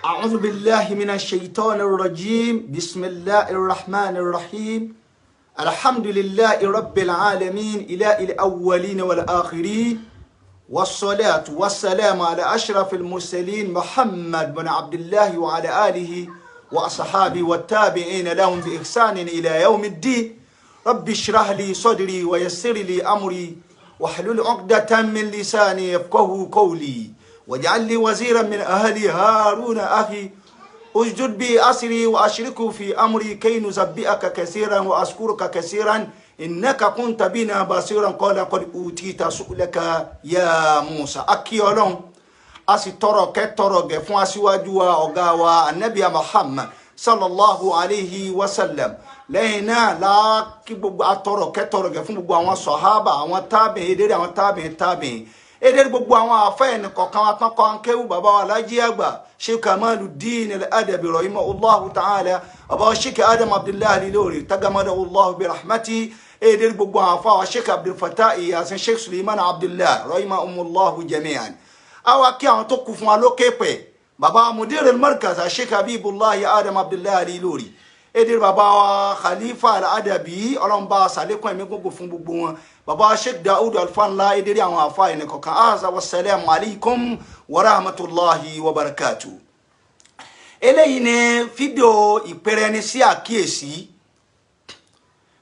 أعوذ بالله من الشيطان الرجيم بسم الله الرحمن الرحيم الحمد لله رب العالمين إله الأولين والآخرين والصلاة والسلام على أشرف المرسلين محمد بن عبد الله وعلى آله وأصحابه والتابعين لهم بإحسان إلى يوم الدين رب اشرح لي صدري ويسر لي أمري واحلل عقدة من لساني يفقهوا قولي واجعل لي وزيرا من أهلي هارون أخي أشدد بي أسري وأشركه في أمري كي نسبئك كثيرا وأذكرك كثيرا إنك كنت بنا بصيرا قال قد أوتيت سؤلك يا موسى أكيولون أسي تورو كتورو جفون أسواجوا أغاوا النبي محمد صلى الله عليه وسلم لينا لا كبو أتورو كتورو جفون بوا صحابة وتابعين إدري وتابعين eder gbogbo àwọn afayin kọ̀kan atan kan kewu bàbá wa Alhaji Àgbà Sheikh Kamaluddin Al-Adabi rahimahullahu ta'ala bàbá Sheikh Adam Abdullah Al-Ilori tagamadahu bi rahmati eder gbogbo àwọn afa wa Sheikh Abdul Fattah Yasin Sheikh Suleiman Abdullah rahimahumullahu jami'an àwa kí àwọn tó kù fún wa lókè pé bàbá Mudir al-Markaz Sheikh Habibullah Adam Abdullah Al-Ilori eder bàbá wa Khalifa Al-Adabi Ọlọ́run bá ṣàlékún ẹ̀mí gbogbo fún gbogbo wọn baba Sheikh Daoud Alfanla ederi àwọn afa ene ko kan aza wassalamu alaikum wa rahmatullahi wa barakatuh. Eléyìí ni fídíò ìpèrè ni sí àkíyèsí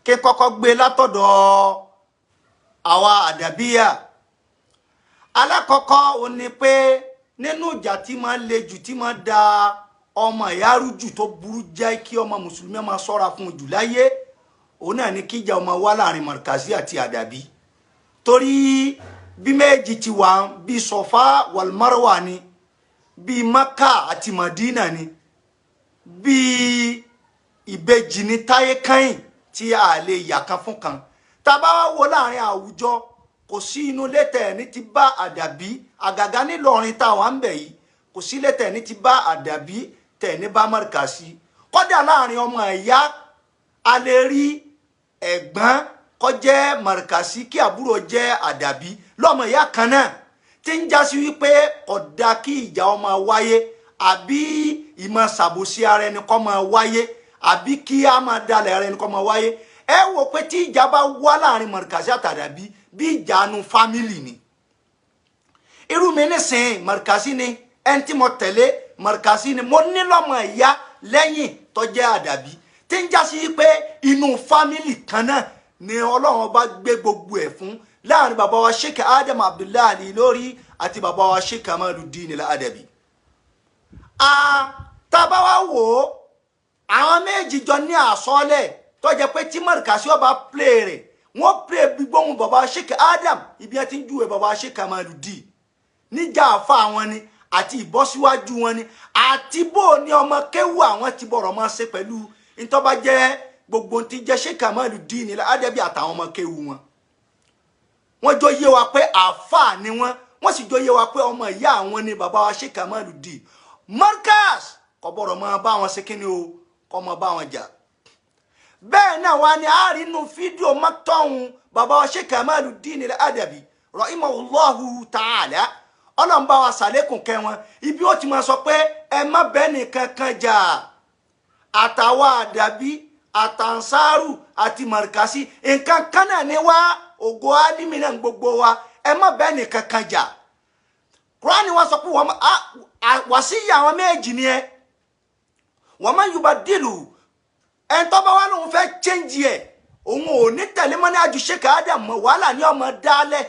ke kọ́kọ́ gbé látọ̀dọ̀ àwa Adabiya alákọ̀ọ́kọ́ ó ní pé nínú ìjà tí máa le jù tí máa da ọmọ yaruju tó burú jẹ́ kí ọmọ mùsùlùmí máa ṣọ́ra fún jù láyé ona ni kíjà ọmọ wà láàrin Markazi àti Adabi torí bí méjì ti wà bí Safa wal Marwa ni bí Makkah àti Madina ni bí ìbejì ni táyé kan tí a lè yà kan fún kan tá bá wò láàrin àwùjọ kò sí inú lete ni ti bá Adabi àgàgà ní Ìlọrin tá wà ńbẹ̀ yìí kò sí lete ni ti bá Adabi te ní bá Markazi kódà láàrin ọmọ ìyá a lè rí ẹ̀gbọ́n kó jẹ́ Markazi kí àbúrò jẹ́ Adabi lọ́mọ ìyá kan náà tí ń jásí wípé ọ̀dà kí ìjà ọmọ wáyé àbí ìmọ̀ ṣàbòsí ara ẹni kó máa wáyé àbí kí a máa dalẹ̀ ara ẹni kó máa wáyé ẹ wò pé tí ìjà bá wá láàrin Markazi àti Adabi bí ìjà nu fámìlì ni irú mi nísìnyí Markazi ni ẹni tí mo tẹ̀lé Markazi ni mo ní lọ́mọ ìyá lẹ́yìn tó jẹ́ Adabi tí ń jásí pé inú fámìlì kan náà ni Ọlọ́run bá gbé gbogbo ẹ̀ fún láàrin bàbá wa Sheikh Adam Abdullah Al-Ilori àti bàbá wa Sheikh Kamaluddin Al-Adabi tá bá wá wò àwọn méjì jọ ní àsọlẹ̀ tó jẹ́ pé tí Markazi ó bá play rẹ̀ wọ́n play gbígbóhùn bàbá Sheikh Adam ibi ẹ ti ń júwe bàbá Sheikh Kamaluddin níjà àfa wọn ni àti ìbọ́síwájú wọn ni àti bó ní ọmọ kéwù àwọn ti bọ̀rọ̀ máa ṣe pẹ̀lú ntọ́ bá jẹ́ gbogbo ti jẹ́ Sheikh Kamaluddin Al-Adabi àtàwọn ọmọ kéwù wọn wọ́n jọ yé wa pé àfà ni wọ́n sì jọ yé wa pé ọmọ ìyá àwọn ni bàbá wa Sheikh Kamaluddin Markaz kò bọ̀rọ̀ máa bá wọn ṣe kíni o kò máa bá wọn jà bẹ́ẹ̀ náà wá ní àárínú fídíò mọ́tọ́hún bàbá wa Sheikh Kamaluddin Al-Adabi rahimahullahu ta'ala Ọlọ́run bá wa ṣàlékún kẹ́ wọn ibi ó ti máa sọ pé ẹ má bẹ́ẹ̀ nìkan kan jà àtàwa Adabi àtànsáàrù àti Markazi nǹkan kan náà ni wá ògo alimi náà gbogbo wa ẹ má bẹ́ẹ̀ nìkan kan jà Kùránì wá sọ pé wà sí ìyá àwọn méjì ni ẹ wọ́n máa yùbá dìlù ẹni tó bá wà lóun fẹ́ change ẹ̀ òun ò ní tẹ̀lé mọ́ ní àjù Sheikh Adam mọ́ wàhálà ní ọmọ dálẹ̀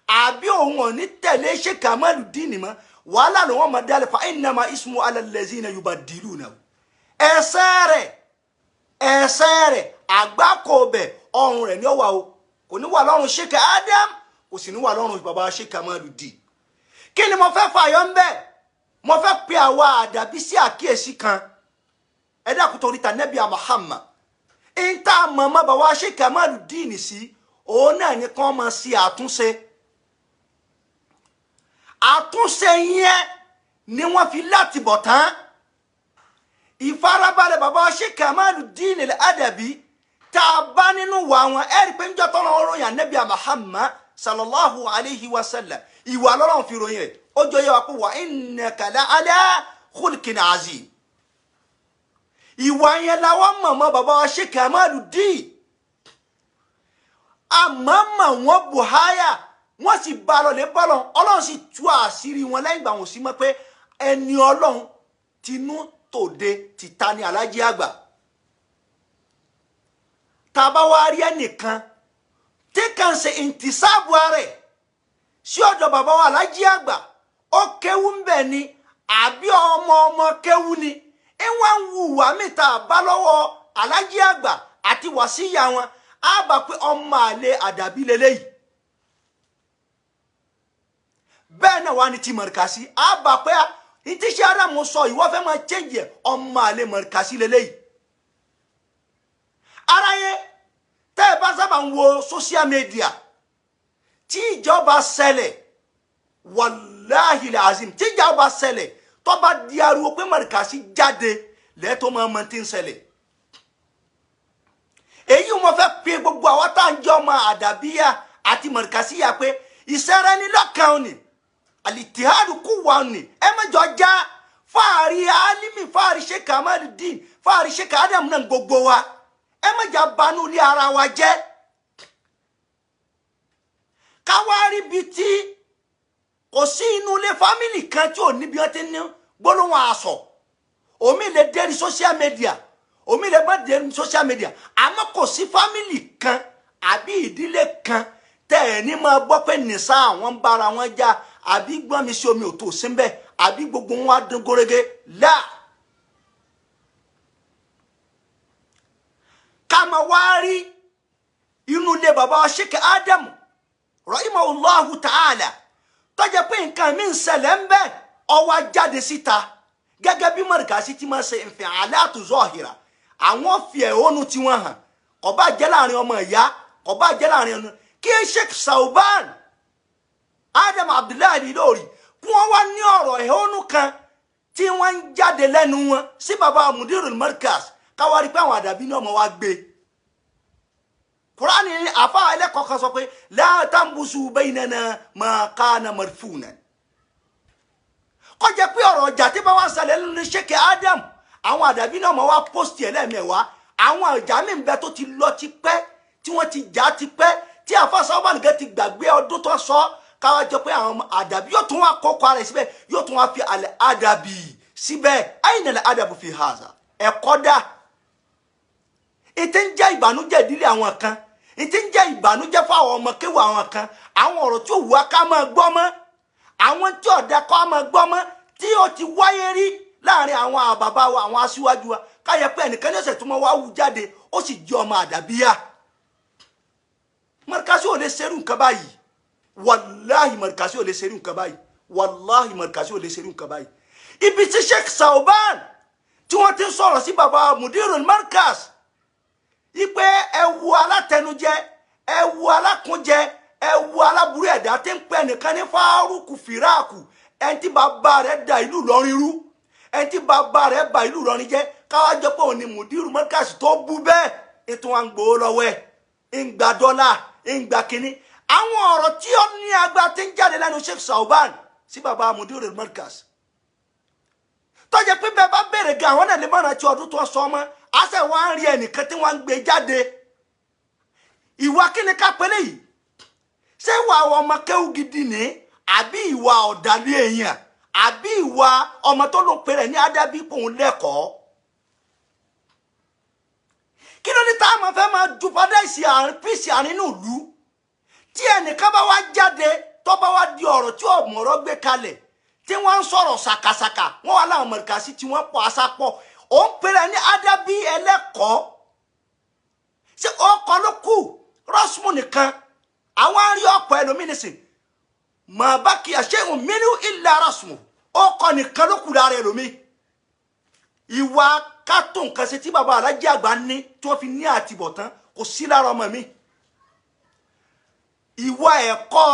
àbí òun ò ní tẹ̀lé Sheikh Kamaluddin mọ́ wàhálà ní ọmọ dálẹ̀ fa innama ismu ala allazina yubadiluna ẹsẹ̀ rẹ̀ àgbákò bẹ̀ ọrùn rẹ̀ ní ó wà o kò ní wà lọ́rùn Sheikh Adam kò sì ní wà lọ́rùn bàbá Sheikh Kamaluddin kí ni mo fẹ́ fàyọ ń bẹ̀ mo fẹ́ pe àwa Adabi sí àkíyèsí kan ẹ dákun torí ta Nabi Muhammad ń tá mọ̀mọ́ bàbá Sheikh Kamaluddin sí òun náà ni kàn máa ṣe àtúnṣe yẹn ni wọ́n fi láti bọ̀ tán ìfarabalẹ̀ bàbá Sheikh Kamaluddin Al-Adabi tá a bá nínú wà wọn ẹ̀rí pé ń jọ tọ́lọ́ ọ̀rọ̀ yàn Nabi Muhammad sallallahu alayhi wa sallam ìwà lọ́lọ́run fi ròyìn rẹ̀ ó jọ yẹ wa pé wa innaka la'ala khulqin azim. Ìwà yẹn la wá mọ̀mọ́ bàbá wa Sheikh Kamaluddin. Àmọ́mọ́ wọn buhaya wọ́n sì bá lọ lé bọ́lọ̀ Ọlọ́run sì tú àṣírí wọn lẹ́yìn ìgbà wọn sí mọ́ pé ẹni Ọlọ́run tinú tòde ti ta ní Alhaji àgbà. Tá bá wá rí ẹnìkan tí kàn ṣe intisabu rẹ̀ sí ọ̀dọ̀ bàbá wa Alhaji àgbà ó kéwú ń bẹ̀ ni àbí ọmọ kéwú ni ìwọ̀n wùwà mìta bá lọ́wọ́ Alhaji àgbà àti wàsíyà wọn á bá pé ọmọ àlè àdàbí lélẹ́yìí. Bẹ́ẹ̀ náà wà ní ti Markazi á bá pé ìtí ṣe ara mo sọ ìwọ fẹ́ máa change ọmọ àlè Markazi lélẹ́yìí. Ara yẹn tẹ́ ẹ bá sábà ń wo social media tí ìjọba ṣẹlẹ̀ wàláhì làzim tí ìjọba ṣẹlẹ̀ tó bá di ariwo pé Markazi jáde lẹ́tọ́ máa mọ tí ń ṣẹlẹ̀. Èyí wọn fẹ́ pe gbogbo àwọn tá à ń jọ ọmọ àdàbíyà àti Markazi yà pé ìṣẹ́rẹ́ ní lọ́kàn ni alitihadu quwwa ni ẹ mẹ́jọ já fáàrí alimi fáàrí Sheikh Kamaluddin fáàrí Sheikh Adam náà gbogbo wa ẹ mẹ́jọ banú ilé ara wa jẹ́ káwárí bíi tí kò sí inú ilé fámìlì kan tí ò níbi wọn ti ní gbólóhùn aṣọ omi lè dérí social media omi lè má dérí social media àmọ́ kò sí fámìlì kan àbí ìdílé kan tẹ́ ẹ̀ ní máa gbọ́ pé nìṣá àwọn ń bára wọn já àbí gbọ́n mi sí omi ò tó síbẹ̀ àbí gbogbo wọn á dún górégé là ká máa wá rí inú ilé bàbá wa Sheikh Adam rahimahullahu ta'ala tó jẹ́ pé nǹkan mi ń ṣẹlẹ̀ ń bẹ ó wá jáde síta gẹ́gẹ́ bí Markazi ti máa ṣe infi'alatu zahira àwọn fi ẹ̀hónú tí wọ́n hàn kò bá jẹ́ láàrin ọmọ ìyá kò bá jẹ́ láàrin ọ̀nà kí Sheikh Sauban Adam Abdullahi Ilori kí wọ́n wá ní ọ̀rọ̀ ẹ̀hónú kan tí wọ́n ń jáde lẹ́nu wọn sí bàbá Mudirul Markaz káwárí pé àwọn àdàbí ní ọmọ wa gbé. Kùránì àfá ẹlẹ́kọ̀ọ́ kan sọ pé la tambusu baynana ma kana marfunan. Kó jẹ́ pé ọ̀rọ̀ ọjà tí bá wá ṣẹlẹ̀ nínú Sheikh Adam àwọn àdàbí náà mọ̀ wá post ẹ̀ lẹ́ẹ̀mẹ́wàá àwọn ọjà mi ń bẹ tó ti lọ ti pẹ́ tí wọ́n ti jà ti pẹ́ tí àfá Sauban nìkan ti gbàgbé ọdún tó sọ káwá jọ pé àwọn àdàbí yóò tún wá kókó ara ẹ̀ síbẹ̀ yóò tún wá fi àlẹ́ àdàbí síbẹ̀ ayna al adabu fi haza ẹ̀kọ́ dà. Ìtí ń jẹ́ ìbànújẹ́ ìdílé àwọn kan ìtí ń jẹ́ ìbànújẹ́ fún àwọn ọmọ kéwù àwọn kan àwọn ọ̀rọ̀ tí ò wá ká máa gbọ́ mọ́ àwọn tí ọ̀dà kọ́ máa gbọ́ mọ́ tí ó ti wáyé rí láàrin àwọn àbàbá wa àwọn aṣíwájú wa káyẹ pé ẹnìkan ní ọ̀sẹ̀ tó mọ́ wá wù jáde ó sì jẹ́ ọmọ àdàbíyà. Markazi ò lè ṣerú nǹkan báyìí wàláhì Markazi ò lè ṣerú nǹkan báyìí wàláhì Markazi ò lè ṣerú nǹkan báyìí. Ibi tí Sheikh Sauban tí wọ́n ti ń sọ̀rọ̀ sí bàbá Mudirul Markaz ipe ẹwu alátẹnujẹ ẹwu alákúnjẹ ẹwu aláburú ẹ̀dá tí ń pẹ nìkan ní Fárúkù Fìráàkù ẹni tí bàbá rẹ̀ da ìlú Ìlọrin rú ẹni tí bàbá rẹ̀ ba ìlú Ìlọrin jẹ́ káwá jọ pé òun ni Mudirul Markaz tó bú bẹ́ẹ̀ ètò wọn gbòó lọ́wọ́ ẹ̀ ń gba dọ́là ń gba kínní àwọn ọ̀rọ̀ tí ó ní agbá tí ń jáde lẹ́nu Sheikh Sauban sí bàbá Mudirul Markaz tó jẹ́ pé bẹ́ẹ̀ bá bẹ̀rẹ̀ gan àwọn náà lè mọ̀ràn tí ọdún tó sọ ọmọ àṣẹ wa ń rí ẹnìkan tí wọ́n ń gbé jáde ìwà kíni ká pélé yìí ṣé ìwà àwọn ọmọ kéwú gidi ní àbí ìwà ọ̀dàlẹ̀ èèyàn àbí ìwà ọmọ tó ló pèrè ní adábí pòun lẹ́kọ̀ọ́ kí ló ní táwọn fẹ́ máa ju padà ìsì àárín píìsì àrínú ìlú tí ẹnìkan bá wá jáde tó bá wá di ọ̀rọ̀ tí ọ̀mọ̀rọ̀ gbé kalẹ̀ tí wọ́n ń sọ̀rọ̀ ṣàkàṣàkà wọ́n wà láwọn Markazi tí wọ́n pọ̀ àṣàpọ̀ ó ń pèrè ní adábí ẹlẹ́kọ̀ọ́ ṣé ọkọ̀ ló kù rọ́ṣmù nìkan àwọn arí ọ̀pọ̀ ẹlòmínísìn mà bá kí àṣẹ́hùn mínú illa rọ́ṣmù ọkọ̀ nìkan ló kù lára ẹlòmí ìwà kátó nǹkan ṣe tí bàbá Alhaji àgbà ní tí wọ́n fi ní àtibọ̀tán kò sí lára ọmọ mi ìwà ẹ̀kọ́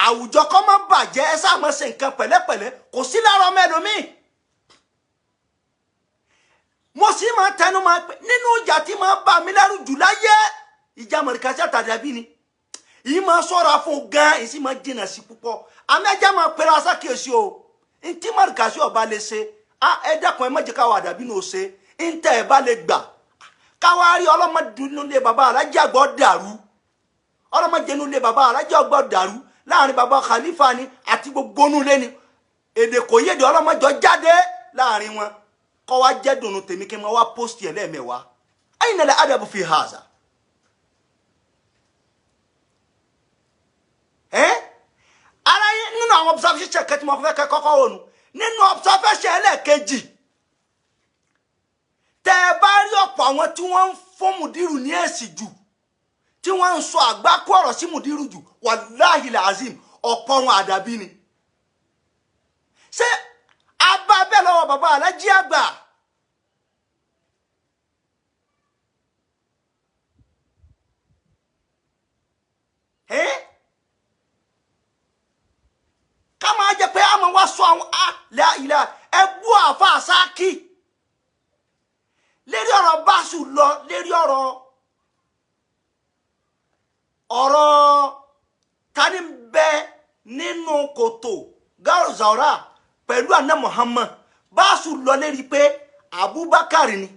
àwùjọ kọ́ má bàjẹ́ ẹ sáà máa ṣe nǹkan pẹ̀lẹ́pẹ̀lẹ́ kò sí lára ọmọ ẹlòmí mo sì máa tẹnu máa pé nínú ìjà tí máa bá mi lẹ́rù jù láyé ìjà Markazi àtàdàbí ni yìí máa ṣọ́ra fún gan èyí sì máa jìnnà sí púpọ̀ àmì ẹjẹ́ máa pèrè aṣákèésí o ntí Markazi ọba lè ṣe ẹ dákun ẹ má jẹ́ ká wà dàbí no ṣe nte ẹ bá lè gbà ká wá rí ọlọ́mọdé nínú bàbá Alhaji Àgbà dàrú ọlọ́mọdé nínú bàbá Alhaji Àgbà dàrú láàrin bàbá Khalifa ni àti gbogbo nule ni èdè kò yéde ọlọ́mọjọ jáde láàrin wọn kó wá jẹ́ dùnú tèmi kí n máa wá post ẹ̀ lẹ́ẹ̀mẹ́wàá ayna la adabu fi haza ara yín nínú àwọn observation kẹ́tí mo fẹ́ kọ́kọ́ wọnú nínú observation ẹlẹ́ẹ̀kejì tẹ́ bá rí ọ̀pọ̀ àwọn tí wọ́n ń fún Mudiru ní èsì jù tí wọ́n ń sọ àgbákò ọ̀rọ̀ sí Mudiru jù wallahi lazim ọ̀pọ̀ wọn àdàbí ni ṣé abá bẹ́ẹ̀ lọ́wọ́ bàbá Alhaji Àgbà ká máa jẹ́ pé a máa wá sọ àwọn la ilaha ẹgbú àfa àsákì lérí ọ̀rọ̀ báṣù lọ lérí ọ̀rọ̀ tani bẹ nínú kòtò Gawru Zawra pẹ̀lú àná Muhammad báṣù lọ lérí pé Abubakar ni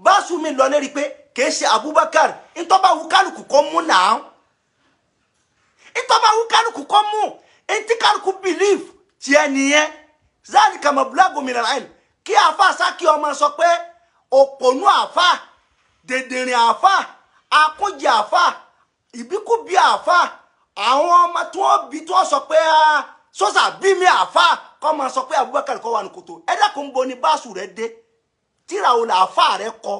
báṣù mi lọ lérí pé kìí ṣe Abubakar ìtọ́ba wù kálukú kọ́ mú náà ìtọ́ba wù kálukú kọ́ mú enti kálukú believe tí ẹnìyẹn zalika mablagu min al-ilm kí àfa sákì ọmọ sọ pé òpònú àfa dèdèrìn àfa akúnjẹ àfa ìbíkúbi àfa àwọn ọmọ tí wọ́n bí tí wọ́n sọ pé sọ́sà bí mi àfa kọ́ máa sọ pé Abubakar kọ́ wà ní kòtò ẹ dákun bo ni báṣù rẹ dé tíra wo làáfà rẹ kọ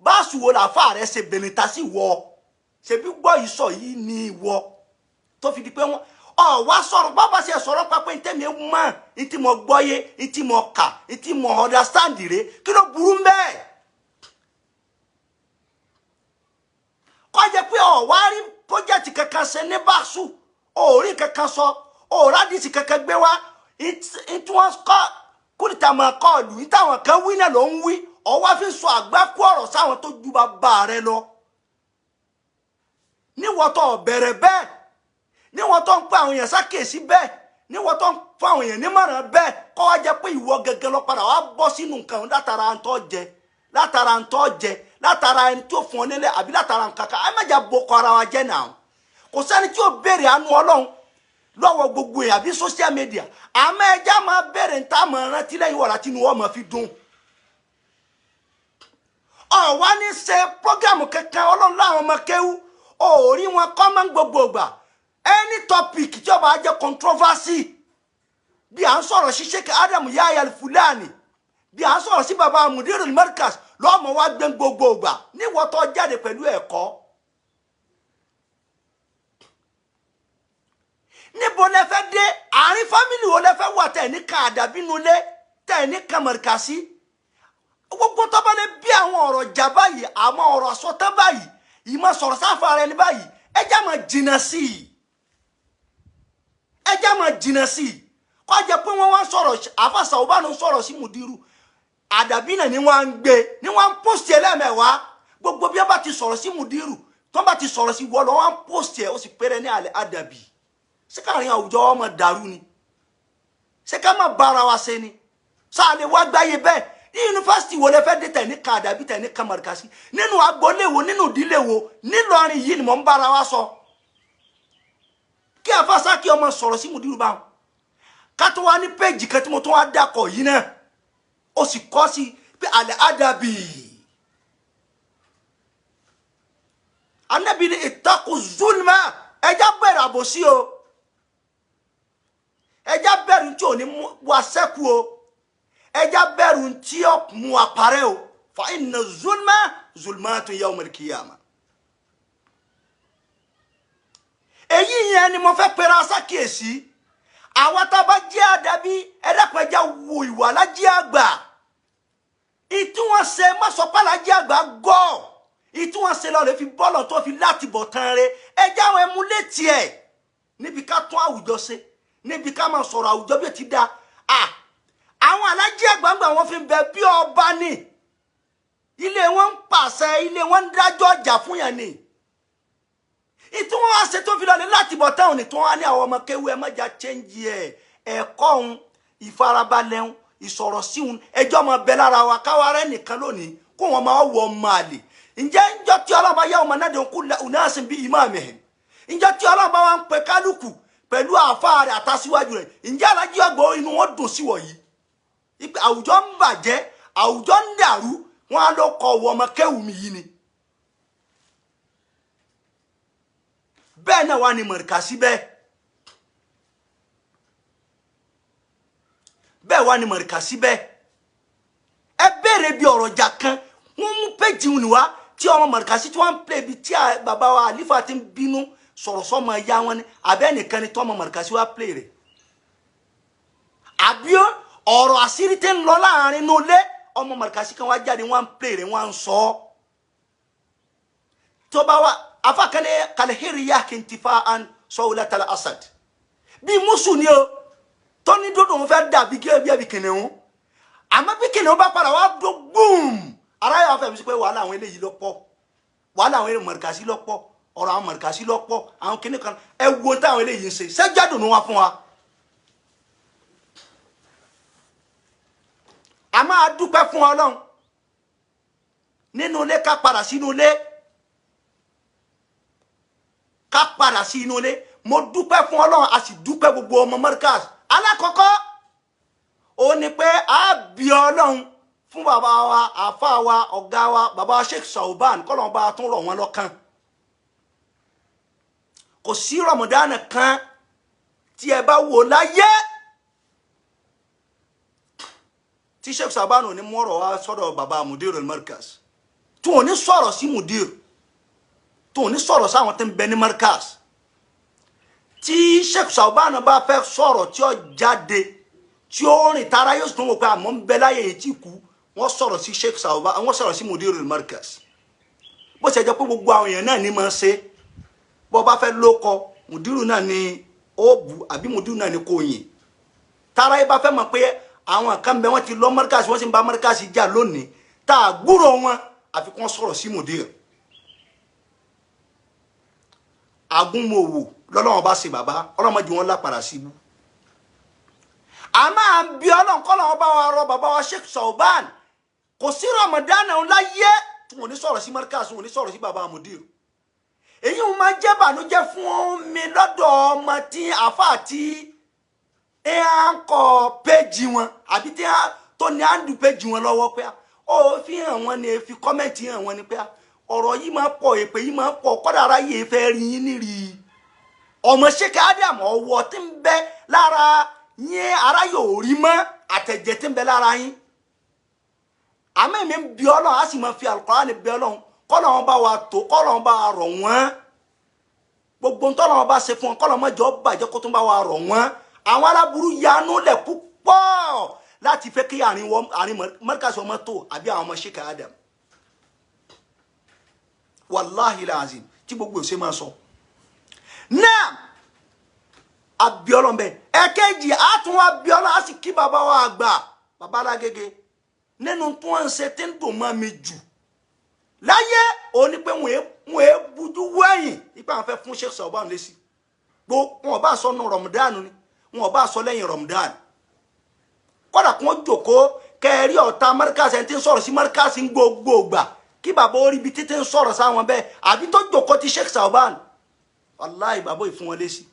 báṣù wo làáfà rẹ ṣe bẹ̀nìta sí wọ ṣebí gbọ́ yìí sọ yìí ní ìwọ tó fi di pé wọ́n wá sọ̀rọ̀ bàbá ṣe sọ̀rọ̀ pápẹ́ ntẹ́mi mọ́ ntí mo gbọ́yé ntí mo kà ntí mo understand rẹ̀ kí ló burú mbẹ́ kọ́ jẹ́ pé wá rí pọ́jẹ́tì kankan ṣe ní báṣù orí kankan sọ òrádìsì kankan gbé wá ntí wọ́n kọ́ kúrìtà máa kọ́ ọ̀lù ìtàwọn kan wí náà ló ń wí ọwọ́ fi sọ àgbákú ọ̀rọ̀ sáwọn tó ju bàbá rẹ lọ níwọ̀tọ̀ bẹ̀rẹ̀ bẹ́ẹ̀ níwọ̀n tó ń pẹ́ àwọn èèyàn sákèsí bẹ́ẹ̀ níwọ̀n tó ń fún àwọn èèyàn nímọ̀ràn bẹ́ẹ̀ kọ́ wá jẹ́ pé ìwọ gẹ́gẹ́ lọ padà wá bọ́ sínú nǹkan látara ntọ́ jẹ látara ẹni tó fún ọ nílẹ̀ àbí látara nǹkan kan ẹ má jà boko ara wa jẹ́ náà kò sẹ́ni tí ó béèrè àánú Ọlọ́run lọ́wọ́ gbogbo èèyàn àbí social media àmọ́ ẹja máa béèrè ń tá máa rántí lẹ́yìn wọ̀rà tí wọ́n máa fi dùn ọ̀wá ní ṣe program kankan Ọlọ́run láwọn ọmọ kéwú òórí wọn kọ́ máa ń gbogbo ìgbà any topic tí ó bá jẹ́ controversy bí à ń sọ̀rọ̀ sí Sheikh Adam Yahya Al-Fulani bí à ń sọ̀rọ̀ sí baba Mudir al-Markaz lọ́mọ wá gbé gbogbo ìgbà níwọ̀n tó jáde pẹ̀lú ẹ̀kọ́ níbo lẹ fẹ́ dé àárín fámìlì wo lẹ fẹ́ wà tẹ̀ ní kan àdàbínú lé tẹ̀ ní kan Markazi gbogbo tó bá lè bí àwọn ọ̀rọ̀ jà báyìí àwọn ọ̀rọ̀ sọtẹ́ báyìí ìmọ̀ sọ̀rọ̀ sáfà rẹ ní báyìí ẹ já máa jìnnà sí i ẹjá máa jìnnà sí i kó jẹ́ pé wọ́n wá sọ̀rọ̀ àfàṣà ọba ló sọ̀rọ̀ sí Mudiru àdàbí náà ni wọ́n ń gbé ni wọ́n ń post ẹ̀ lẹ́ẹ̀mẹ́wàá gbogbo bí wọ́n bá ti sọ̀rọ̀ sí Mudiru tó bá ti sọ̀rọ̀ sí wọ́n lọ wọ́n ń post ẹ̀ ó sì péré ní alẹ́ àdàbí ṣé káàrin àwùjọ wọn máa dàrú ni ṣé ká máa bára wa ṣe ni sáà lè wá gbáyé bẹ́ẹ̀ ní yunifásitì wo lẹ fẹ́ dé tẹ̀ ní kan àdàbí tẹ̀ ní kan Markazi nínú agboolé wo nínú ìdílé wo nílọrin yìí ni mò ń bára wa sọ kí àfàṣà kí ọmọ sọ̀rọ̀ sí Mudiru bá wọn ká tó wá ní péjì kan tí mo tó wá dákọ̀ yìí náà ó sì kọ́ sí pé alẹ́ àdàbí Ànábì ní ìtakù zulma ẹjá bẹ̀rẹ̀ àbòsí o ẹjá bẹ̀rù tí ò ní wá sẹ́kù o ẹjá bẹ̀rù tí ó mú àparẹ́ o fa inna zulma zulmatun yawm al-qiyamah èyí yẹn ni mo fẹ́ pera sákèsí àwọn tá bá jẹ́ àdàbí ẹ̀dàpẹ̀já wo ìwà Alhaji Àgbà ìtí wọ́n ṣe mọ́sọ̀pá Alhaji Àgbà gọ́ ìtí wọ́n ṣe lọ́rẹ̀ fi bọ́ọ̀lọ̀ tó fi láti bọ̀ tán rẹ̀ ẹjá àwọn ẹmu létí ẹ̀ níbi ká tún àwùjọ ṣe níbi ká máa sọ̀rọ̀ àwùjọ bí ó ti dá àwọn Alhaji Àgbà ńgbà wọn fi ń bẹ bí ọba ní ilé wọn ń pàṣẹ ilé wọn ń dájọ́ ọjà fún yẹn ni ìtí wọ́n wá ṣe tó fi lọ́lẹ̀ láti bọ̀ táwọn ní tó wá ní àwọn ọmọ kéwú ẹ mọ́jà chẹ́ǹjì ẹ̀kọ́ òun ìfarabalẹ̀ òun ìsọ̀rọ̀ síhun ẹjọ́ máa bẹ lára wa káwa rẹ̀ nìkan lónìí kó wọn máa wọ máa lè ǹjẹ́ ńjọ́ tí ọlọ́ba yá ọmọ náà dẹ̀kú unasin bí imamihim ǹjẹ́ tí ọlọ́ba wa ń pe kálukú pẹ̀lú àáfàá rẹ̀ àtàsíwájú rẹ̀ ǹjẹ́ alájí ọgbọ́ inú wọn dùn sí wọ̀nyí àwùjọ ń bàjẹ́ àwùjọ ń dàrú wọn á lọ kọ ọwọ́ ọmọ kéwùmí yìí ni bẹ́ẹ̀ náà wà ní mọ̀rìkàsí bẹ́ẹ̀ wà ní mọ̀rìkàsí bẹ́ẹ̀ ẹ béèrè bí ọ̀rọ̀ jà kan wọ́n mú péjì wọn wá tí ọmọ mọ̀rìkàsí tí wọ́n ń pè bí tí bàbá wa àlífà ti ń bínú sọ̀rọ̀ sọ́mọ ẹ̀yà wọn ni abẹ́nìkan ni tọ́mọ mọ̀rìkàsí wá pè rẹ̀ àbí ọ̀rọ̀ àṣírí tí ń lọ láàrin inú ilé ọmọ mọ̀rìkàsí kan wá jáde wọ́n ń pè rẹ̀ wọ́n ń sọ ọ́ tó bá wà afákané kalahiri yá kí n ti fa an sọ́wọ́lá tala asad bí musu ni o tó ní dúdú òun fẹ́ dà bí ẹbí kìnìún àmọ́ bí kìnìún bá padà wá dó gbùm ara yà fẹ́ fi pé wàhálà àwọn eléyìí lọ́pọ̀ wàhálà àwọn mọ̀rìkàsí lọ́pọ̀ ọ̀rọ̀ àwọn mọ̀rìkàsí lọ́pọ̀ àwọn kìnìún kan ẹ wo táwọn eléyìí ń ṣe sẹ́jádùn wá fún wa. a máa dúpẹ́ fún Ọlọ́run nínú ilé ká padà sínú ilé mo dúpẹ́ fún Ọlọ́run a sì dúpẹ́ gbogbo ọmọ Markaz alákọ̀ọ́kọ́ ó ní pé a bí Ọlọ́run fún bàbá wa àfáà wa ọ̀gá wa bàbá Sheikh Sauban kọ́lọ́n bá tún rọ̀ wọ́n lọ́kàn kò sí Ramadan kan tí ẹ bá wò láyé tí Sheikh Sauban ò ní mọ́rọ̀ wá sọ́dọ̀ bàbá Mudir al-Markaz tí ò ní sọ̀rọ̀ sí Mudir tí ò ní sọ̀rọ̀ sáwọn tó ń bẹ ní Markaz tí Sheikh Sauban bá fẹ́ sọ̀rọ̀ tí ó jáde tí ó rìn tara yóò tún wò pé àmọ́ ń bẹ láyé yìí tí kú wọ́n sọ̀rọ̀ sí Sheikh Sauban wọ́n sọ̀rọ̀ sí Mudir al-Markaz bó ṣe jẹ́ pé gbogbo àwọn èèyàn náà ní máa ṣe bó bá fẹ́ lóko Mudiru náà ni ó bu àbí Mudiru náà ni kò yìn tara yìí bá fẹ́ mọ̀ pé àwọn kan bẹ wọ́n ti lọ Markaz wọ́n sì ń bá Markaz jà lónìí tá a gbúrò wọn àfi kí wọ́n sọ̀rọ̀ sí Mudir agúnmọ̀wò lọ́lọ́wọ́n bá ṣe bàbá ọlọ́mọdé wọn lápàdà síbú a máa ń bí Ọlọ́run kọ́lọ́wọ́n bá wa rọ bàbá wa Sheikh Sauban kò sí Ramadan láyé tí wọ́n ní sọ̀rọ̀ sí Markaz wọ́n ní sọ̀rọ̀ sí bàbá Mudir èyí wọn máa jẹ́ bànújẹ́ fún mi lọ́dọ̀ ọmọ tí àfáà tí ẹ à ń kọ péjì wọn àbí tí tó ní à ń du péjì wọn lọ́wọ́ pé ó fi hàn wọn ni fi kọ́mẹ̀ntì hàn wọn ni pé ọ̀rọ̀ yìí máa pọ̀ èpè yìí máa pọ̀ kọ́dà ara yìí fẹ́ rí yín nírì ọmọ Sheikh Adam ọwọ́ tí ń bẹ lára yín ara yóò rí mọ́ àtẹ̀jẹ̀ tí ń bẹ lára yín àmọ́ èmi ń bí Ọlọ́run á sì máa fi Al-Qur'ani bí Ọlọ́run kọ́lọ́run bá wa tó kọ́lọ́run bá wa rọ̀ wọ́n gbogbo ń tọ́lọ́run bá ṣe fún wọn kọ́lọ́run mọ́jọ́ bàjẹ́ kó tún bá wa rọ̀ wọ́n àwọn aláburú yanu lẹ̀ púpọ̀ láti fẹ́ kí àárín Markaz ọmọ tó àbí àwọn ọmọ Sheikh Adam wàláhì làzìm tí gbogbo ṣe máa sọ náà abiọlọ mbẹ ẹ̀kejì àtún abiọlọ á sì kí bàbá wa àgbà bàbá Alágége nínú tó ń ṣe tí ń dùn mọ́ mi jù láyé òní pé wọn è bójú wẹ̀yìn ipa àwọn fẹ́ fún Sheikh Sauban lésì gbogbo wọn bá sọ nù Ramadan ni wọn bá sọ lẹ́yìn Ramadan kódà kí wọ́n jókòó kẹrí ọ̀tá Markaz ẹni tí ń sọ̀rọ̀ sí Markaz ń gbogbo gbà kí bàbá orí ibi títí ń sọ̀rọ̀ sáwọn bẹ́ẹ̀ àbí tó jókòó ti Sheikh Sauban wàláhì bàbá yìí fún wọn lésì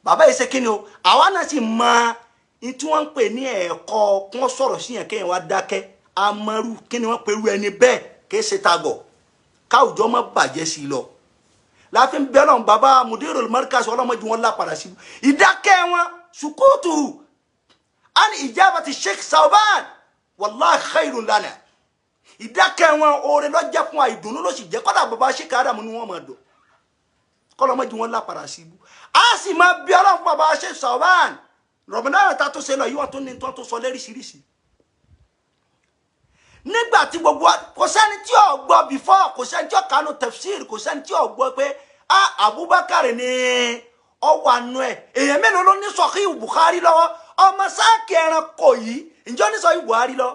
bàbá yìí ṣe kí ni o àwa náà sì mọ ní tí wọ́n ń pè ní ẹ̀kọ́ kí wọ́n sọ̀rọ̀ sí yẹn kéèyàn wá dákẹ́ amaru kí ni wọ́n pẹ̀lú ẹni bẹ́ẹ̀ kì í ṣe tagọ̀ káwùjọ má bàjẹ́ sí i lọ láàfin bẹ́ẹ̀ náà bàbá Mudirul Markaz ọlọ́mọdé wọn lápàdà sí i ìdákẹ́ wọn sukutu an ijabati Sheikh Sauban wallahi khairun lana ìdákẹ́ wọn oore lọ́jẹ́ fún àìdùnnú ló sì jẹ́ kọ́dà bàbá Sheikh Adam ni wọ́n máa dùn kọ́lọ́mọdé wọn lápàdà sí i a sì máa bí ọlọ́run bàbá Sheikh Sauban Ramadan ta tó ṣe lọ yìí wọ́n tún ní tó sọ lẹ́rìsìrìsì nígbà tí gbogbo kò sẹ́ni tí ò gbọ́ before kò sẹ́ni tí ò kánú tafsir kò sẹ́ni tí ò gbọ́ pé Abubakar ni ọwọ́ àánú ẹ̀ èèyàn mélòó ló ní Sahih Bukhari lọ́wọ́ ọmọ sáàkì ẹranko yìí ǹjọ́ ní Sahih Bukhari lọ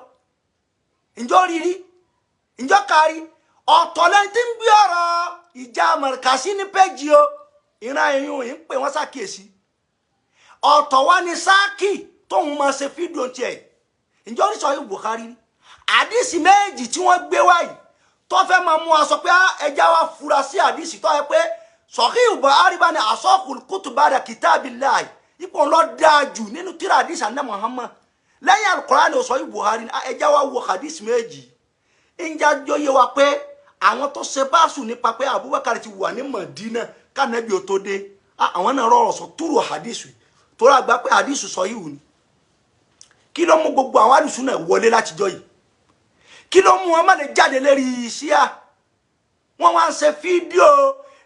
ǹjọ́ rírí ǹjọ́ kárí ọ̀tọ̀ lẹ́ni tí ń gbé ọ̀rọ̀ ìjà Markazi ní péjì o ìran ẹ̀yìn òyìn pé wọ́n ṣàkíyèsí ọ̀tọ̀ wá ní sáàkì tóun máa ṣe fídíò tiẹ̀ ǹjọ́ ní Sahih Bukhari àdìsí méjì tí wọ́n gbé wáyìí tó fẹ́ máa mú aṣọ pé ẹja wa fura sí àdìsí tó yẹ pé Sahih Bukhari bá ní asaqul kutub ba'da kitabillahi ipò ńlọ dáa jù nínú tírà àdìsí àná Muhammad lẹ́yìn Al-Qur'an ní Sahih Bukhari ẹja wa wo àdìsí méjì ǹjẹ́ jọ yé wa pé àwọn tó ṣe báṣù nípa pé Abubakar ti wà ní Madina kánẹ́bí ò tó dé àwọn náà rọrọ̀ sọ túrò àdìsí tó rà gbá pé àdìsí Sahih ni kí ló mú gbogbo àwọn àdìsí náà wọlé látijọ́ yìí kí ló mú wọn má lè jáde lérí Ṣíà wọn wá ń ṣe fídíò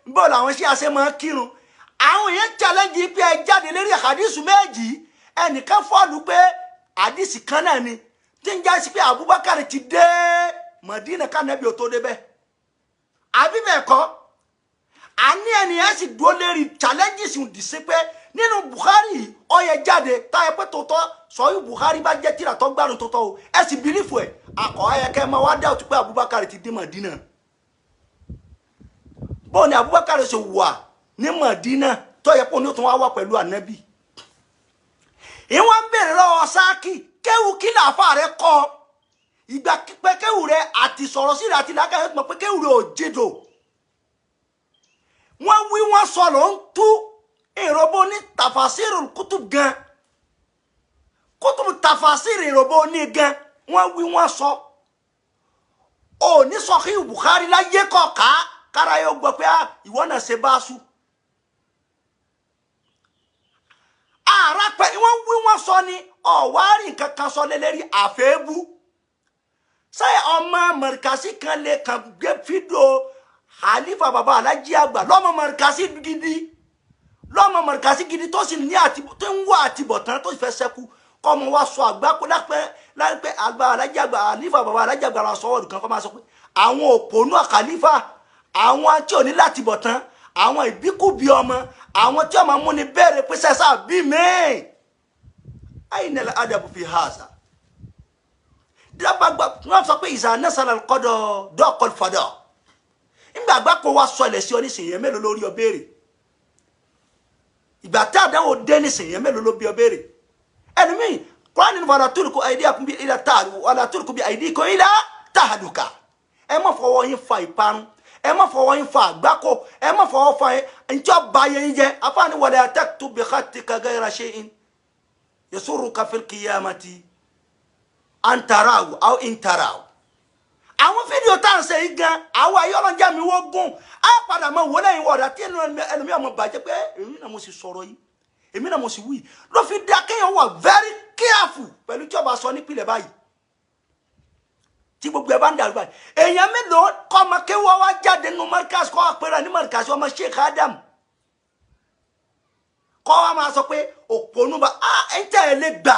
bó làwọn Ṣíà ṣe máa kírun àwọn èèyàn challenge pé ẹ jáde lérí àdìsí méjì ẹnìkan fọ́ọ̀lù pé àdìsí kan náà ni tí ń já sí pé Abubakar ti dé Madina kánẹ́bí ò tó dé bẹ́ẹ̀ àbí bẹ́ẹ̀ kọ́ àní ẹnìyẹn sì dúró lérí challenges ń dì sí pé nínú Bukhari ó yẹ jáde táyẹ pé tòótọ́ Sahih Bukhari bá jẹ́ tírà tó gbádùn tòótọ́ o ẹ sì bìlífù ẹ̀ akọ̀ ayẹkẹ́ máa wá dá òtún pé Abubakar ti dé Madina bó ni Abubakar ṣe wà ní Madina tó yẹ pé òní ó tún wá wà pẹ̀lú ànábì ìwọ̀n ń bèrè lọ́wọ́ Sáàkì kéwù kí làáfà rẹ kọ́ ìgbà pé kéwù rẹ àti sọ̀rọ̀ sí rẹ àti làákàyè mọ̀ pé kéwù rẹ ò jèdò wọ́n wí wọ́n sọ ló ń tú ìrọ̀bọ ní tafasirul kutub gan kutub tafasir ìrọ̀bọ ní gan wọ́n wí wọ́n sọ ò ní Sahih Bukhari láyé kọ̀ọ̀ká kára yóò gbọ́ pé ìwọ náà ṣe bá sùn ara pé wọ́n wí wọ́n sọ ni ọ̀wárí nǹkan kan sọ lélẹ́rí àfẹ́bù ṣé ọmọ Markazi kan lè kàn gbé fídíò Khalifa baba Alhaji Àgbà lọ́mọ Markazi gidi lọ́mọ Markazi gidi tó sì ní tó ń wá àtibọ̀tán tó sì fẹ́ sẹ́kù kọ́ ọmọ wa sọ àgbákò lápẹ́ àgbà Alhaji Àgbà Khalifa baba Alhaji Àgbà la sọ́wọ́dù kan kọ́ máa sọ pé àwọn òpònú Khalifa àwọn tí ò ní láti bọ̀tán àwọn ìbíkúbi ọmọ àwọn tí ọmọ múni bẹ̀rẹ̀ pé sẹ́sà bí mẹ́ẹ̀ ayna al-adabu fi haza dábàgbà wọ́n sọ pé ìzà nasala al-qada daqa al-fada ìgbà àgbákò wa sọ ilẹ̀ sí ọ nísìnyí mélòó lórí ọ béèrè ìgbà tí àdánwò dé nísìnyí mélòó ló bí ọ béèrè ẹlòmíì Kùránì ní wala tulqu aydiyakum ila ta'alu wala tulqu bi aydikum ila tahaluka ẹ má fọwọ́ yín fa ìparun ẹ má fọwọ́ yín fa àgbákò ẹ má fọwọ́ fa ǹjọ́ bá yẹn jẹ́ afáàní wala taktub bi khatika ghayra shay'in yasurruka fil qiyamati an tarahu aw in tarahu àwọn fídíò tá ń ṣe yìí gan àwọn ayọ́lọ́njẹ́ mi wọ́n gùn á padà mọ wọlé yìí wọ̀dà tí ẹlòmíì ọmọ bàjẹ́ pé èmi náà mo sì sọ̀rọ̀ yìí èmi náà mo sì wí ló fi dá kéèyàn wà very careful pẹ̀lú tí ọba sọ nípìnlẹ̀ báyìí tí gbogbo ẹ bá ń dàrú báyìí èèyàn mélòó kọ́ ọmọ kéwọ́ wá jáde nínú Markaz kọ́ àpẹẹrẹ ní Markaz ọmọ Sheikh Adam kọ́ wa máa sọ pé òpònú bá ẹ̀ ń tẹ̀ ẹ́ lé gbà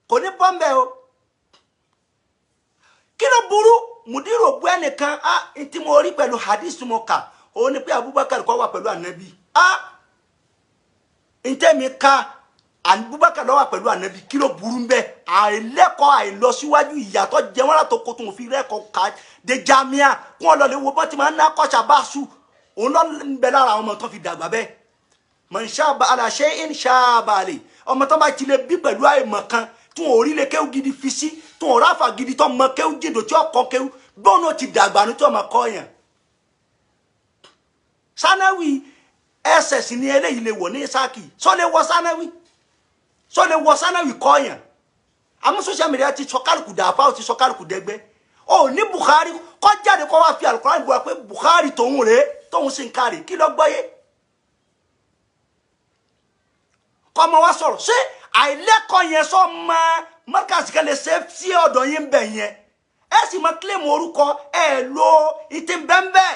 kò ní bọ́m̀bẹ́ o kí ló burú mùdírò bu ẹnìkan ntí mo rí pẹ̀lú hadith mo kà òun ni pé Abubakar kọ́ wà pẹ̀lú ànábì ntẹ́mi ká Abubakar ló wà pẹ̀lú ànábì kí ló burú ń bẹ́ àìlẹ́kọ̀ọ́ àìlọsíwájú ìyàtọ̀ jẹ́ wọn látò kó tó fi rẹ́kọ̀ọ́ ká de jamia kí wọ́n lọ lè wo bọ́n ti máa ń ná kọ́ṣà bá sùn òun lọ ń bẹ lára àwọn ọmọ tó fi dàgbà bẹ́ẹ̀ man shaba ala shay'in shaba alayhi ọmọ tó bá ti lè bí pẹ̀lú àìmọ̀ kan tí wọn ò rí lè kéwú gidi fi sí tí wọn ò ráfà gidi tó mọ kéwú jìndò tí ọkọ kéwú bọ́ọ̀nù ti dàgbà ní tí ọmọ kọ́ yẹn sanawi ss ni eléyìí lè wọ̀ ní Sáàkì sọ lè wọ sanawi kọ́ yẹn àmọ́ social media ti sọ kálukú dàáfà ó ti sọ kálukú dẹgbẹ́ ó ní Bukhari kọ́ jáde kọ́ wá fi Al-Qur'an bu wa pé Bukhari tòun rèé tóun sì ń kárì kí ló gbọ́yé kọ́ ọmọ wa sọ̀rọ̀ ṣé àìlẹ́kọ̀ọ́ yẹn sọ ma Markaz kan lè ṣe sí ọ̀dọ̀ yín bẹ̀ yẹn ẹ sì máa claim orúkọ ẹ lo ìtì bẹ́ńbẹ́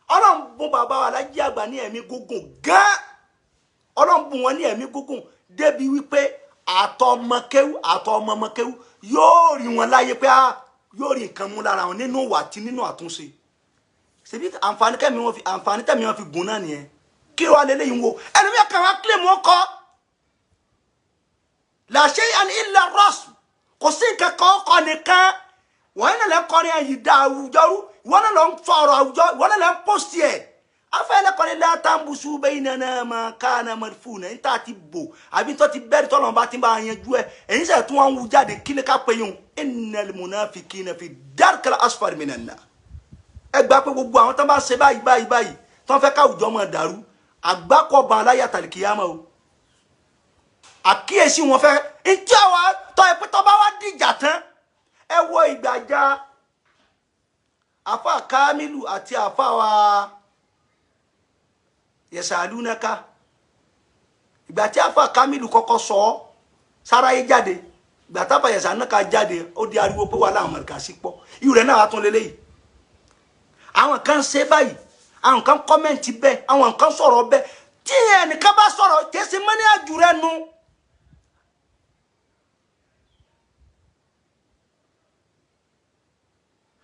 Ọlọ́run bùn bàbá wa Alhaji Àgbà ní ẹ̀mí gúngùn gan Ọlọ́run bùn wọn ní ẹ̀mí gúngùn débi wípé àtọmọkéwú yóò rí wọn láyé pé yóò rí nǹkan mú lára wọn nínú wà tí nínú àtúnṣe ṣebí àǹfààní tẹ̀mí wọn fi gùn náà nìyẹn kí wàá lélẹ́yìn wo ẹni bí ọkàn wa claim wọn kọ́ la shay'an illa ar-rasm kò sí nǹkan kan ọkọ nìkan wọ́n náà lè kọrin ẹ̀yìn dá àwùjọ rú wọ́n náà lọ ń sọ̀rọ̀ àwùjọ wọ́n náà lè ń post ẹ̀ afẹ́lẹ́ kọ́ni látàmbùsù baynana ma kana marfuna níta ti bò àbí tó ti bẹ́ẹ̀ tọ́lọ́run bá ti bá yanjú ẹ̀ èyí sẹ̀ tún wọn wú jáde kí ni ká pé yín innal munafiqina fi darkil asfali minan nar ẹ gbà pé gbogbo àwọn tó bá ṣe báyìí tó ń fẹ́ káwùjọ mọ̀ dàrú àgbákọ̀ọ̀bà aláyàtàlìkìyàmọ̀ o àkíyèsí wọn fẹ́ ìjọ àwa tọ́ ẹ pé tó bá wá dìjà tán ẹ wo ìgbàjà àfa Kamilu àti àfa wa Yasalunaka ìgbà tí àfa Kamilu kọ́kọ́ sọ sáráyé jáde ìgbà tábà Yasalunaka jáde ó di ariwo pé wà láwọn mọ̀lẹ́kà sí pọ̀ irú rẹ̀ náà tún lélẹ́yìí àwọn kan ṣe báyìí àwọn kan kọ́mẹ̀ntì bẹ́ẹ̀ àwọn kan sọ̀rọ̀ bẹ́ẹ̀ tí ẹnìkan bá sọ̀rọ̀ kẹsì mọ́ni àjùrẹ́ nu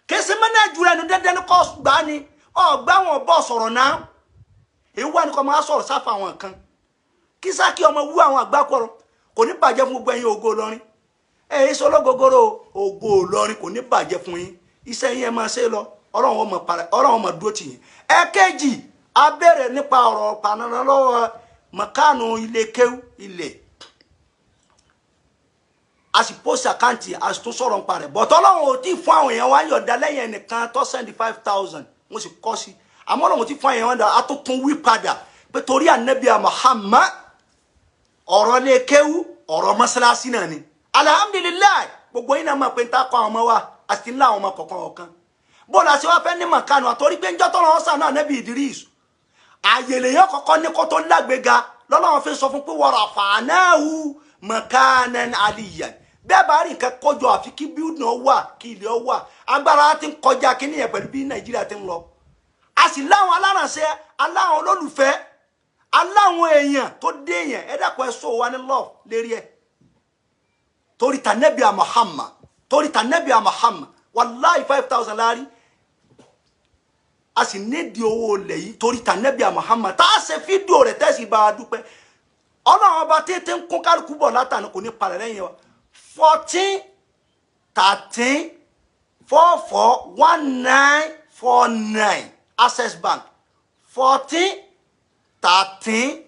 kẹsì mọ́ni àjùrẹ́ nu dẹ́dẹ́ ní kọ́ gbá ni ọ̀gbá wọn bọ́ sọ̀rọ̀ náà èyí wà ní kọ́ máa sọ̀rọ̀ sáfà àwọn kan kí sákì ọmọ wú àwọn àgbákọ̀rọ̀ kò ní bàjẹ́ fún gbogbo ẹ̀yin Ògo Ìlọrin èyí sọ lọ́gọ́gọ́rọ̀ Ògo Ìlọrin kò ní bàjẹ́ fún yín iṣẹ́ yín ẹ máa ṣe lọ Ọlọ́run ọmọ dúró tì yín ẹ̀kejì abẹ́rẹ́ nípa ọ̀rọ̀ panana lọ́wọ́ mọ̀kánù ilé kéwú ilẹ̀ a sì post àkáǹtì a sì tún sọ̀rọ̀ nípa rẹ̀ bọ̀tọ́ Ọlọ́run ò tí ì fún àwọn èèyàn wá yọ̀dá lẹ́yìn ẹnìkan tó send 5,000 wọ́n sì kọ́ sí àmọ́ Ọlọ́run ò tí ì fún àwọn èèyàn wá tó tún wí padà pé torí ànábì Muhammad ọ̀rọ̀ lé kéwú ọ̀rọ̀ mọ́sálásí náà ni alhamdulilayi gbogbo yín náà mọ̀ pé ń ta kọ́ àwọn ọmọ wa àti ńlá àwọn ọmọ kọ̀ọ̀kan bọ́ọ̀lù àti wá fẹ́ ní mọ̀kánù àtọ́rí pé ń jọ́ tọ́lọ́ ọ̀sán náà nẹ́bí Idris àyèlè yẹn kọ́kọ́ ní kó tó lágbèga lọ́lọ́wọ́n fi sọ fún pé wa rafa'nahu makanan aliyyan bẹ́ẹ̀ bá rí nǹkan kọjọ àfi kí bíúdì náà wà kí ilé ọ wà agbára ti ń kọjá kíní yẹn pẹ̀lú bí Nàìjíríà ti ń lọ a sì láwọn alárànṣẹ́ aláwọn olólùfẹ́ aláwọn èèyàn tó dé yẹn ẹ dàpọ̀ ẹ sọ wa ní love lérí ẹ torí tànẹ́bí Muhammad wàláì 5,000 láàrí a sì nídìí owó lẹ̀ yìí torí tànẹ́bí Muhammad tá a ṣe fídíò rẹ̀ tẹ́sí bá a dúpẹ́ Ọlọ́run ọba tètè ń kún kálukú bọ̀ látàní kò ní parẹ́ lẹ́yìn wa 14 13 44 1949 Access Bank 14 13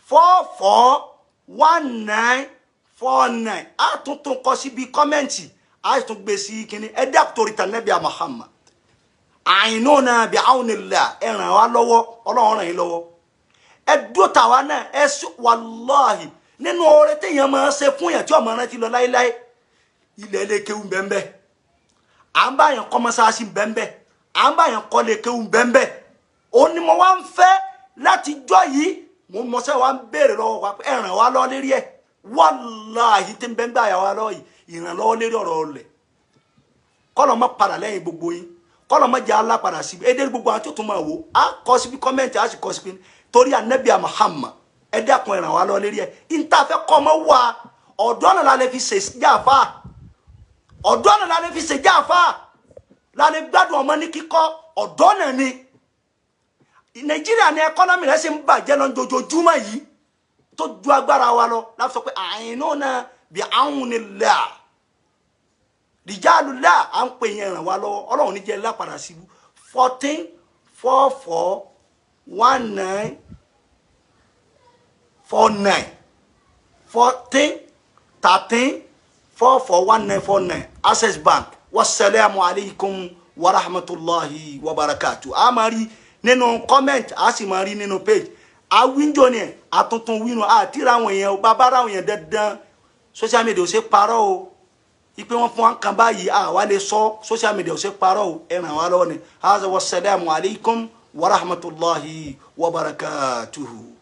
44 1949 a tuntun kọ síbi kọ́mẹ́ǹtì a tún gbé sí kíní ẹ dẹ́kun torí tànẹ́bí Muhammad àìnúna bí àwọnìlá ẹ ràn wá lọ́wọ́ Ọlọ́run ràn yín lọ́wọ́ ẹ dúró tàwa náà ẹ sí wàláhì nínú oore téèyàn máa ń ṣe fún yàn tí ọmọ rántí lọ láéláé ilẹ̀ ilé kéwù bẹ́ẹ̀ à ń bá yàn kọ́ mọ́sáàsì bẹ́ẹ̀ à ń bá yàn kọ́ lé kéwù bẹ́ẹ̀ ó ní mo wá ń fẹ́ láti jọ́ yìí mo mọ̀ọ́sẹ́ wa ń béèrè lọ́wọ́ wa pé ẹ ràn wá lọ́ lérí ẹ̀ wàláhì tí ń bẹ́ẹ̀ gbà yà wá lọ́ yìí ìrànlọ́wọ́ lérí ọ̀rọ̀ ọ̀lẹ̀ kọ́lọ̀ mọ́ padà lẹ́yìn gbogbo yín kọ́lọ̀ mọ́ jẹ́ alápadà síbi èdè gbogbo àwọn tó tún máa wò á kọ́ síbi kọ́mẹ́ǹtì á sì kọ́ síbi torí ànábì Muhammad ẹ dákun ìràn wá lọ lérí ẹ ìntàfẹ́ kọ́ mọ́ wà ọ̀dọ́ náà la lè fi ṣe jáfa ọ̀dọ́ náà la lè fi ṣe jáfa la lè gbádùn ọmọ ní kíkọ́ ọ̀dọ́ náà ni Nàìjíríà ní ẹkọ́nọ́mì rẹ̀ ṣe ń bàjẹ́ lọ jojoojúmọ́ yìí tó ju agbára wa lọ láti sọ pé àìnú náà bí àwọn nílà rìjálùlá à ń pè yẹn ràn wá lọ́wọ́ Ọlọ́run ní jẹ́ lápadà síbú 14 44 19 49 14 13 44 1949 Access Bank wassalamu alaikum wa rahmatullahi wa barakatuh a máa rí nínú comment a sì máa rí nínú page a wíńjọ ni àtuntun wínú àtìrà àwọn èèyàn bàbá ra àwọn èèyàn dandan social media ò ṣe parọ́ o ipe wọn fún wa kan báyìí àwa lè sọ social media ò ṣe parọ́ o ẹ ràn wá lọ́wọ́ ni wassalamu alaikum wa rahmatullahi wa barakatuhu.